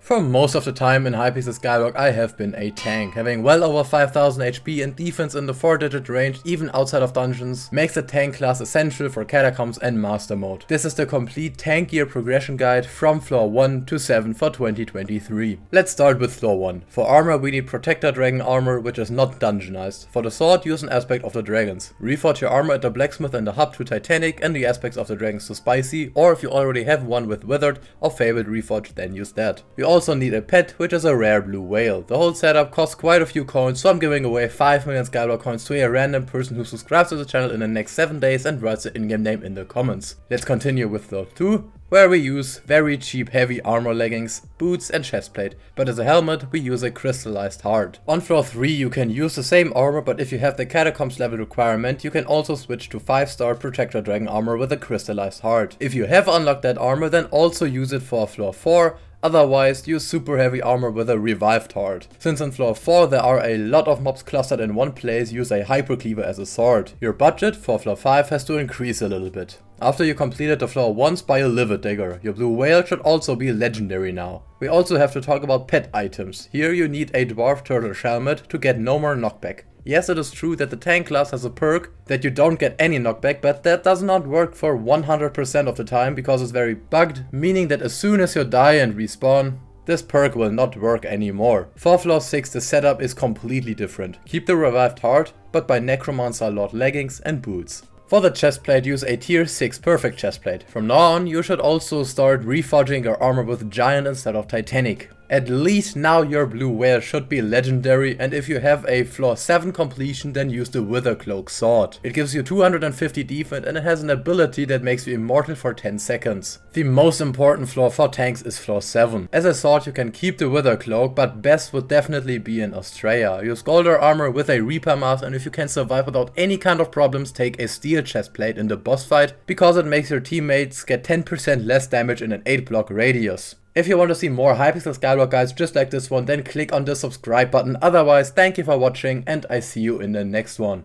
For most of the time in Hypixel SkyBlock I have been a tank. Having well over 5000 HP and defense in the 4-digit range even outside of dungeons makes the tank class essential for catacombs and master mode. This is the complete tank gear progression guide from floor 1 to 7 for 2023. Let's start with floor 1. For armor we need Protector Dragon armor, which is not dungeonized. For the sword, use an aspect of the dragons. Reforge your armor at the blacksmith and the hub to Titanic and the aspects of the dragons to spicy, or if you already have one with withered or fabled reforge, then use that. We also need a pet, which is a rare blue whale. The whole setup costs quite a few coins, so I'm giving away 5 million SkyBlock coins to a random person who subscribes to the channel in the next 7 days and writes the in-game name in the comments. Let's continue with floor 2, where we use very cheap heavy armor leggings, boots and chestplate, but as a helmet we use a crystallized heart. On floor 3 you can use the same armor, but if you have the catacombs level requirement you can also switch to 5-star Protector Dragon armor with a crystallized heart. If you have unlocked that armor, then also use it for floor 4. Otherwise, use super heavy armor with a revived heart. Since in floor 4 there are a lot of mobs clustered in one place, use a hypercleaver as a sword. Your budget for floor 5 has to increase a little bit. After you completed the floor once, buy a liver digger. Your blue whale should also be legendary now. We also have to talk about pet items. Here you need a dwarf turtle helmet to get no more knockback. Yes, it is true that the tank class has a perk that you don't get any knockback, but that does not work for 100% of the time because it's very bugged, meaning that as soon as you die and respawn, this perk will not work anymore. For floor 6 the setup is completely different. Keep the revived heart, but buy Necromancer Lord leggings and boots. For the chestplate, use a tier 6 perfect chestplate. From now on you should also start reforging your armor with giant instead of titanic. At least now your blue whale should be legendary, and if you have a floor 7 completion then use the Wither Cloak sword. It gives you 250 defense and it has an ability that makes you immortal for 10 seconds. The most important floor for tanks is floor 7. As a sword you can keep the Wither Cloak, but best would definitely be in Australia. Use Golder armor with a Reaper mask, and if you can survive without any kind of problems, take a steel chestplate in the boss fight because it makes your teammates get 10% less damage in an 8 block radius. If you want to see more Hypixel SkyBlock guides just like this one, then click on the subscribe button. Otherwise, thank you for watching and I see you in the next one.